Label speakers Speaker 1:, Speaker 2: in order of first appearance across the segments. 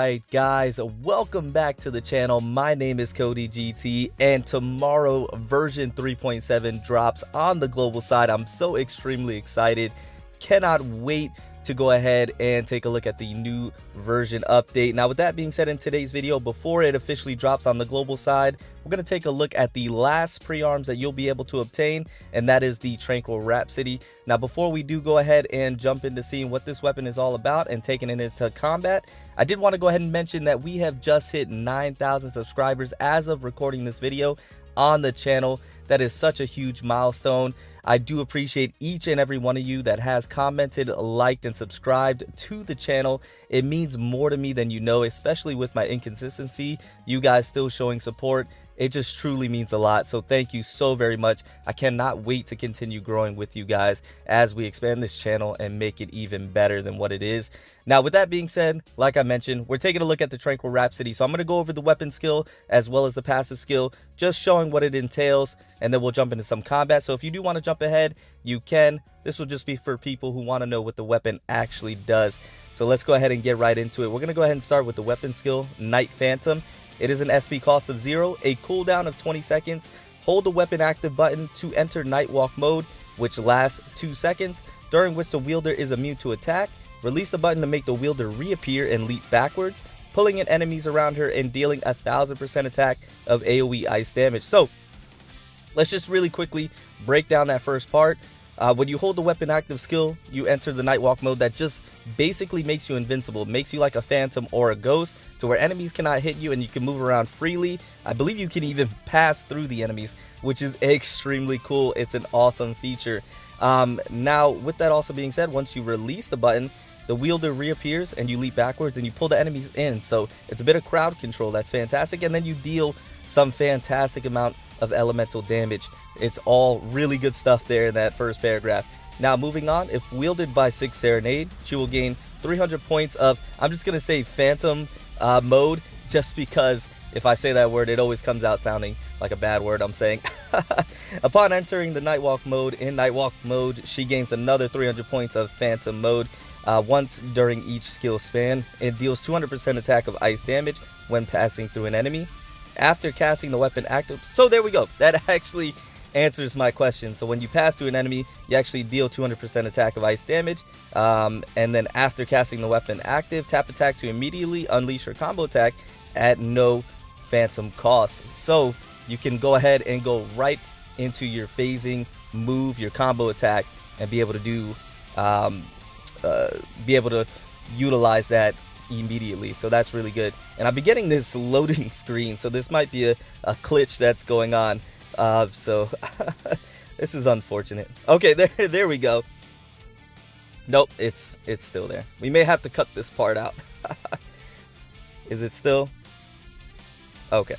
Speaker 1: Alright guys, welcome back to the channel. My name is Cody GT, and tomorrow version 3.7 drops on the global side. I'm so extremely excited. Cannot wait to go ahead and take a look at the new version update. Now with that being said, in today's video, before it officially drops on the global side, we're going to take a look at the last pre-arms that you'll be able to obtain, and that is the Tranquil Rhapsody. Now before we do go ahead and jump into seeing what this weapon is all about and taking it into combat, I did want to go ahead and mention that we have just hit 9,000 subscribers as of recording this video on the channel. That is such a huge milestone. I do appreciate each and every one of you that has commented, liked, and subscribed to the channel. It means more to me than you know, especially with my inconsistency. You guys still showing support. It just truly means a lot. So thank you so very much. I cannot wait to continue growing with you guys as we expand this channel and make it even better than what it is. Now with that being said, like I mentioned, we're taking a look at the Tranquil Rhapsody. So I'm going to go over the weapon skill as well as the passive skill, just showing what it entails, and then we'll jump into some combat. So if you do want to jump ahead, you can. This will just be for people who want to know what the weapon actually does. So let's go ahead and get right into it. We're going to go ahead and start with the weapon skill, Night Phantom. It is an SP cost of 0, a cooldown of 20 seconds. Hold the weapon active button to enter Night Walk mode, which lasts 2 seconds, during which the wielder is immune to attack. Release the button to make the wielder reappear and leap backwards, pulling in enemies around her and dealing 1000% attack of AoE ice damage. So let's just really quickly break down that first part. When you hold the weapon active skill, you enter the Night Walk mode that just basically makes you invincible, makes you like a phantom or a ghost, to where enemies cannot hit you and you can move around freely. I believe you can even pass through the enemies, which is extremely cool. It's an awesome feature. Now with that also being said, once you release the button, the wielder reappears and you leap backwards and you pull the enemies in. So it's a bit of crowd control. That's fantastic. And then you deal some fantastic amount of elemental damage. It's all really good stuff there in that first paragraph. Now moving on, if wielded by Serenade, she will gain 300 points of, I'm just going to say phantom mode, just because if I say that word, it always comes out sounding like a bad word I'm saying. Upon entering the Nightwalk mode, in Nightwalk mode, she gains another 300 points of phantom mode once during each skill span. It deals 200% attack of ice damage when passing through an enemy. After casting the weapon active, so there we go, that actually answers my question. So when you pass through an enemy, you actually deal 200% attack of ice damage, and then after casting the weapon active, tap attack to immediately unleash your combo attack at no phantom cost. So you can go ahead and go right into your phasing move, your combo attack, and be able to do utilize that immediately. So that's really good. And I'll be getting this loading screen, so this might be a glitch that's going on. So this is unfortunate. Okay, there we go. Nope, it's still there. We may have to cut this part out. Is it still? Okay.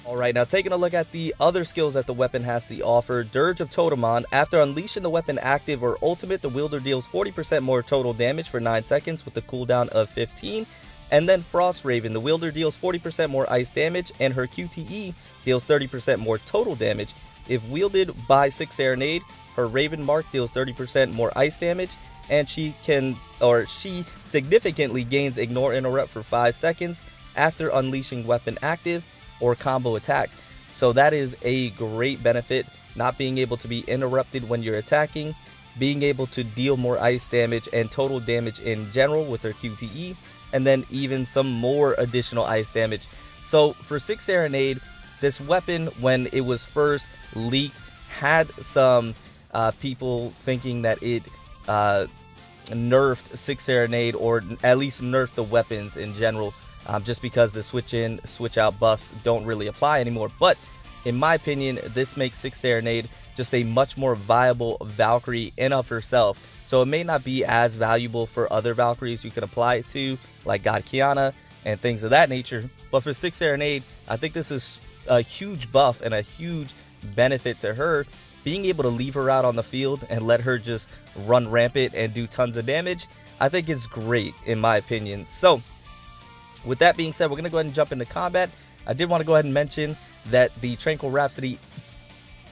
Speaker 1: Alright, now taking a look at the other skills that the weapon has to offer. Dirge of Totemon. After unleashing the weapon active or ultimate, the wielder deals 40% more total damage for 9 seconds with a cooldown of 15. And then Frost Raven. The wielder deals 40% more ice damage, and her QTE deals 30% more total damage. If wielded by Serenade, her Raven Mark deals 30% more ice damage, and she significantly gains Ignore Interrupt for 5 seconds after unleashing weapon active or combo attack. So that is a great benefit, not being able to be interrupted when you're attacking, being able to deal more ice damage and total damage in general with her QTE, and then even some more additional ice damage. So for Serenade, this weapon, when it was first leaked, had some people thinking that it nerfed Serenade, or at least nerfed the weapons in general, just because the switch in, switch out buffs don't really apply anymore. But in my opinion, this makes Serenade just a much more viable Valkyrie in of herself. So it may not be as valuable for other Valkyries you can apply it to, like God Kiana and things of that nature. But for Serenade, I think this is a huge buff and a huge benefit to her. Being able to leave her out on the field and let her just run rampant and do tons of damage, I think is great in my opinion. So with that being said, we're going to go ahead and jump into combat. I did want to go ahead and mention that the Tranquil Rhapsody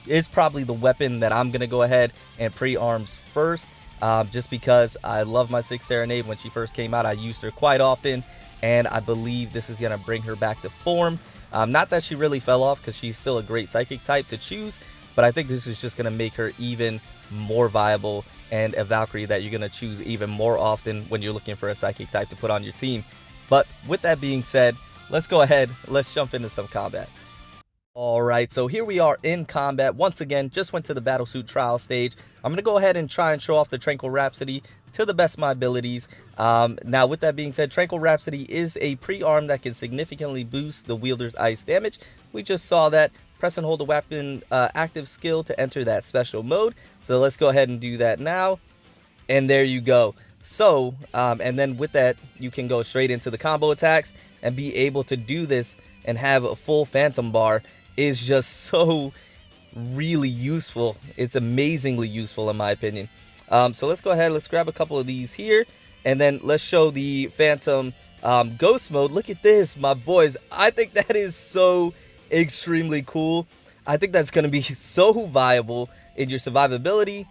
Speaker 1: is probably the weapon that I'm going to go ahead and pre-arms first, just because I love my Serenade. When she first came out, I used her quite often, and I believe this is going to bring her back to form. Not that she really fell off, because she's still a great psychic type to choose, but I think this is just going to make her even more viable, and a Valkyrie that you're going to choose even more often when you're looking for a psychic type to put on your team. But with that being said, let's go ahead, let's jump into some combat. Alright, so here we are in combat. Once again, just went to the Battlesuit trial stage. I'm going to go ahead and try and show off the Tranquil Rhapsody to the best of my abilities. Now, with that being said, Tranquil Rhapsody is a pre-arm that can significantly boost the wielder's ice damage. We just saw that. Press and hold the weapon active skill to enter that special mode. So let's go ahead and do that now. And there you go. So, and then with that, you can go straight into the combo attacks and be able to do this and have a full phantom bar is just so really useful. It's amazingly useful in my opinion. So let's go ahead, let's grab a couple of these here, and then let's show the phantom ghost mode. Look at this, my boys. I think that is so extremely cool. I think that's going to be so viable in your survivability,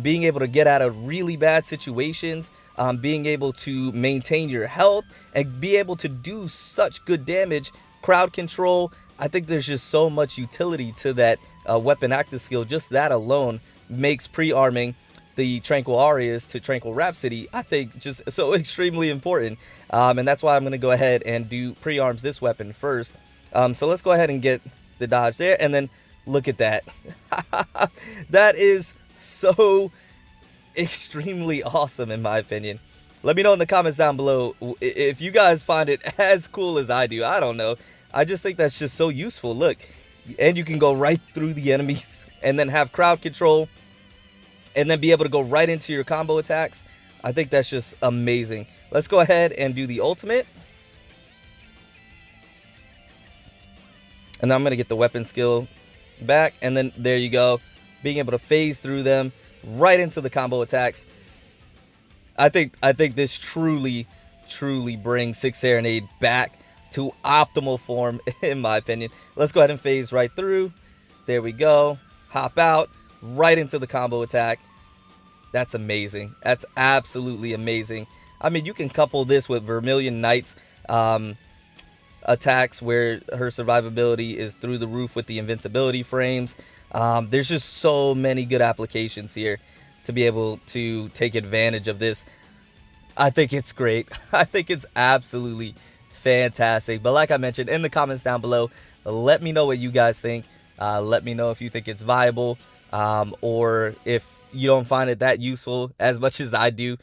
Speaker 1: being able to get out of really bad situations, being able to maintain your health, and be able to do such good damage, crowd control. I think there's just so much utility to that weapon active skill. Just that alone makes pre-arming the Tranquil Arias to Tranquil Rhapsody, I think, just so extremely important. And that's why I'm going to go ahead and do pre-arms this weapon first. So let's go ahead and get the dodge there, and then look at that. That is so extremely awesome in my opinion. Let me know in the comments down below if you guys find it as cool as I do. I don't know. I just think that's just so useful. Look, and you can go right through the enemies and then have crowd control and then be able to go right into your combo attacks. I think that's just amazing. Let's go ahead and do the ultimate. And then I'm going to get the weapon skill back, and then there you go. Being able to phase through them right into the combo attacks. I think this truly brings Six Serenade back to optimal form in my opinion. Let's go ahead and phase right through. There we go. Hop out right into the combo attack. That's amazing. That's absolutely amazing. I mean, you can couple this with Vermilion Knight's attacks where her survivability is through the roof with the invincibility frames. There's just so many good applications here to be able to take advantage of this. I think it's great. I think it's absolutely fantastic. But like I mentioned, in the comments down below, let me know what you guys think. Let me know if you think it's viable, or if you don't find it that useful as much as I do.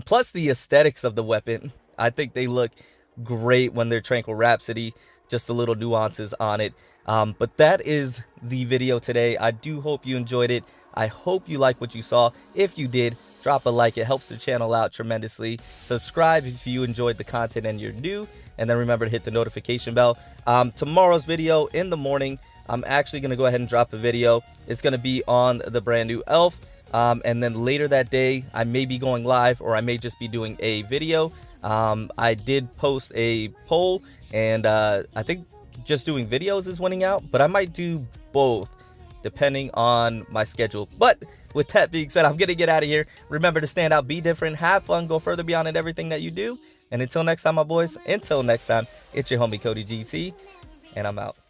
Speaker 1: Plus the aesthetics of the weapon, I think they look great when they're Tranquil Rhapsody. Just the little nuances on it. But that is the video today. I do hope you enjoyed it. I hope you like what you saw. If you did, drop a like. It helps the channel out tremendously. Subscribe if you enjoyed the content and you're new, and then remember to hit the notification bell. Tomorrow's video in the morning, I'm actually going to go ahead and drop a video. It's going to be on the brand new elf, and then later that day I may be going live, or I may just be doing a video. I did post a poll, and I think just doing videos is winning out, but I might do both depending on my schedule. But with that being said, I'm gonna get out of here. Remember to stand out, be different, have fun, go further beyond in everything that you do. And until next time, my boys, until next time, it's your homie Cody GT, and I'm out.